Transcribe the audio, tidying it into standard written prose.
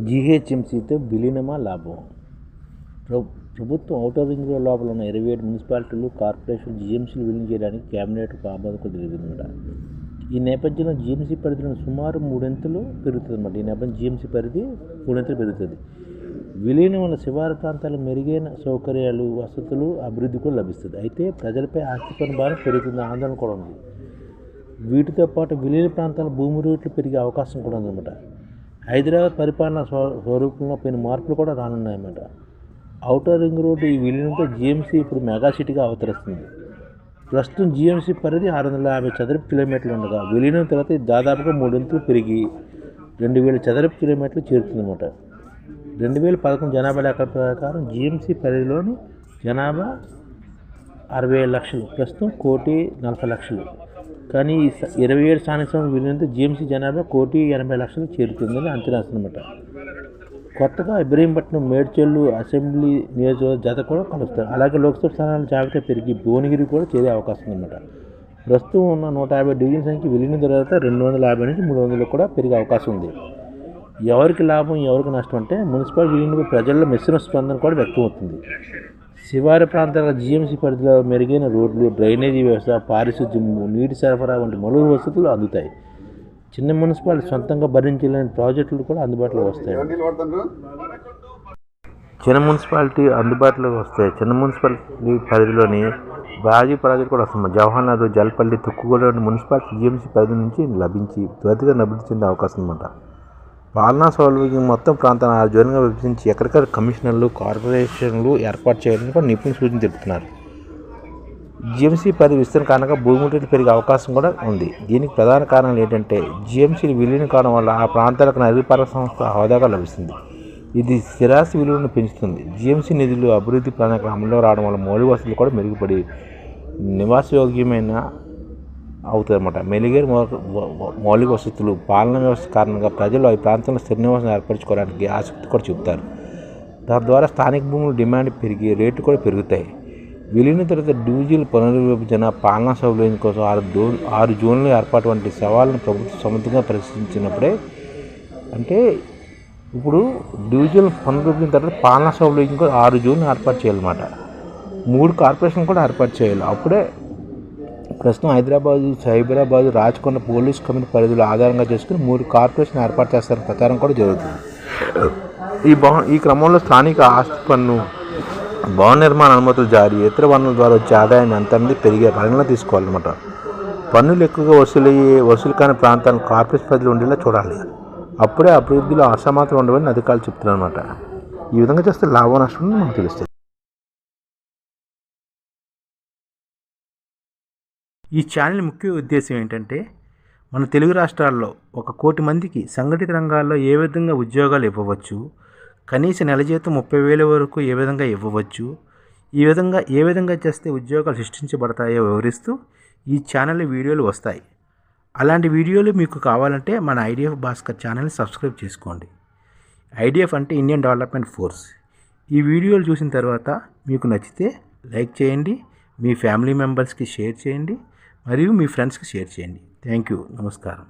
జీహెచ్ఎంసీతో విలీనమా లాభం? ప్రభుత్వం outer ring road లోపల ఉన్న 27 మున్సిపాలిటీలు, కార్పొరేషన్, జీఎంసీలు విలీనం చేయడానికి కేబినెట్కు ఆమోదం తెలిపిందన్నమాట. ఈ నేపథ్యంలో జీఎంసీ పరిధిలో సుమారు 3 పెరుగుతుందన్నమాట. ఈ నేపథ్యం జీఎంసీ పరిధి 3 పెరుగుతుంది. విలీనం వల్ల శివారు ప్రాంతాలకు మెరుగైన సౌకర్యాలు, వసతులు, అభివృద్ధి కూడా లభిస్తుంది. అయితే ప్రజలపై ఆస్తి పన్ను భారం పెరుగుతుంది ఆందోళన కూడా ఉంది. వీటితో పాటు విలీన ప్రాంతాల భూమి రేట్లు పెరిగే అవకాశం కూడా ఉందన్నమాట. హైదరాబాద్ పరిపాలన స్వరూపంలో పైన మార్పులు కూడా రానున్నాయన్నమాట. ఔటర్ రింగ్ రోడ్డు ఈ విలీనంతో జీఎంసీ ఇప్పుడు మెగా సిటీగా అవతరిస్తుంది. ప్రస్తుతం జీఎంసీ పరిధి 650 చదరపు కిలోమీటర్లు ఉండగా విలీనం తర్వాత దాదాపుగా 3 పెరిగి 2000 చదరపు కిలోమీటర్లు చేరుతుందన్నమాట. 2011 జనాభా లెక్కల ప్రకారం జీఎంసీ పరిధిలోని జనాభా 67 లక్షలు, ప్రస్తుతం 1,40,00,000. కానీ 27 స్థానిక సంస్థల విలీనంతో జీఎంసీ జనాభా 1,80,00,000 చేరుతుందని అంచనా వేస్తున్నమాట. కొత్తగా ఇబ్రహీంపట్నం, మేడ్చల్ అసెంబ్లీ నియోజకవర్గ జత కూడా కలుస్తారు. అలాగే లోక్సభ స్థానాల జాబితా పెరిగి భువనగిరి కూడా చేరే అవకాశం ఉందన్నమాట. ప్రస్తుతం ఉన్న 150 డివిజన్ సంఖ్య విలీనం తర్వాత 250 నుంచి 300 కూడా పెరిగే అవకాశం ఉంది. ఎవరికి లాభం, ఎవరికి నష్టం అంటే మున్సిపల్ విలీనంపై ప్రజల్లో మిశ్రమ స్పందన కూడా వ్యక్తమవుతుంది. శివారు ప్రాంతాల జీఎంసీ పరిధిలో మెరుగైన రోడ్లు, డ్రైనేజీ వ్యవస్థ, పారిశుద్ధ్యం, నీటి సరఫరా వంటి మౌలిక వసతులు అందుతాయి. చిన్న మున్సిపాలిటీ సొంతంగా భరించలేని ప్రాజెక్టులు కూడా అందుబాటులోకి వస్తాయి. చిన్న మున్సిపాలిటీ పరిధిలోని బాజీ ప్రాజెక్టు కూడా వస్తుంది. జవహర్లాల్, జల్పల్లి, తుక్కుగూడ వంటి మున్సిపాలిటీ జీఎంసీ పరిధి నుంచి లభించి త్వరితగతిన అభివృద్ధి చెందే అవకాశం ఉందన్నమాట. పాలనా సౌలభ్యం మొత్తం ప్రాంతాన్ని 6 జోన్లుగా విభజించి ఎక్కడికక్కడ కమిషనర్లు, కార్పొరేషన్లు ఏర్పాటు చేయాలని కూడా నిపుణులు సూచన తెలుపుతున్నారు. జీఎంసీ పరిధి విస్తరణ కారణంగా భూమి రేట్లు పెరిగే అవకాశం కూడా ఉంది. దీనికి ప్రధాన కారణాలు ఏంటంటే జీఎంసీలు విలీనం కావడం వల్ల ఆ ప్రాంతాలకు నగరపాలక సంస్థ హోదాగా లభిస్తుంది. ఇది స్థిరాస్తి విలువలను పెంచుతుంది. జీఎంసీ నిధులు అభివృద్ధి ప్రణాళిక అమల్లో రావడం వల్ల మౌలిక వసతులు కూడా మెరుగుపడి నివాసయోగ్యమైన అవుతాయన్నమాట. మెరుగైన మౌలిక వసతులు, పాలనా వ్యవస్థ కారణంగా ప్రజలు ఈ ప్రాంతంలో స్థిర నివాసం ఏర్పరచుకోవడానికి ఆసక్తి కూడా చూపుతారు. తద్వారా స్థానిక భూముల డిమాండ్ పెరిగి రేట్లు కూడా పెరుగుతాయి. విలీన తర్వాత డివిజన్ల పునర్విభజన, పాలనా సౌలభ్యం కోసం 6 జోన్ల ఏర్పాటు వంటి సవాళ్ళను ప్రభుత్వం సమర్థంగా పరిశీలించినప్పుడే, అంటే ఇప్పుడు డివిజన్ల పునర్విభజన తర్వాత పాలనా సౌలభ్యం కోసం 6 జోన్లు ఏర్పాటు చేయాలన్నమాట. 3 కార్పొరేషన్ కూడా ఏర్పాటు చేయాలి. అప్పుడే ప్రస్తుతం హైదరాబాదు, సైబరాబాద్, రాచకొండ పోలీస్ కమిటీ పరిధులు ఆధారంగా చేసుకుని 3 కార్పొరేషన్ ఏర్పాటు చేస్తారని ప్రచారం కూడా జరుగుతుంది. ఈ క్రమంలో స్థానిక ఆస్తి పన్ను, భవన నిర్మాణ అనుమతులు జారీ, ఇతర వనరుల ద్వారా వచ్చే ఆదాయాన్ని అంతమంది పెరిగే పరిగణన తీసుకోవాలన్నమాట. పన్నులు ఎక్కువగా వసూలు కాని ప్రాంతాలను కార్పొరేషన్ పరిధిలో ఉండేలా చూడాలి. అప్పుడే అభివృద్ధిలో అసమానతలు ఉండవని అధికారులు చెప్తున్నారన్నమాట. ఈ విధంగా చేస్తే లాభ నష్టం మనకు తెలుస్తుంది. ఈ ఛానల్ ముఖ్య ఉద్దేశం ఏంటంటే మన తెలుగు రాష్ట్రాల్లో 1 కోటి మందికి సంఘటిత రంగాల్లో ఏ విధంగా ఉద్యోగాలు ఇవ్వవచ్చు, కనీస నెల జీతం 30,000 వరకు ఏ విధంగా ఇవ్వవచ్చు, ఏ విధంగా చేస్తే ఉద్యోగాలు సృష్టించబడతాయో వివరిస్తూ ఈ ఛానల్లో వీడియోలు వస్తాయి. అలాంటి వీడియోలు మీకు కావాలంటే మన ఐడిఎఫ్ భాస్కర్ ఛానల్ని సబ్స్క్రైబ్ చేసుకోండి. ఐడిఎఫ్ అంటే ఇండియన్ డెవలప్మెంట్ ఫోర్స్. ఈ వీడియోలు చూసిన తర్వాత మీకు నచ్చితే లైక్ చేయండి, మీ ఫ్యామిలీ మెంబర్స్కి షేర్ చేయండి, మరియు మీ ఫ్రెండ్స్కి షేర్ చేయండి. Thank you. నమస్కారం.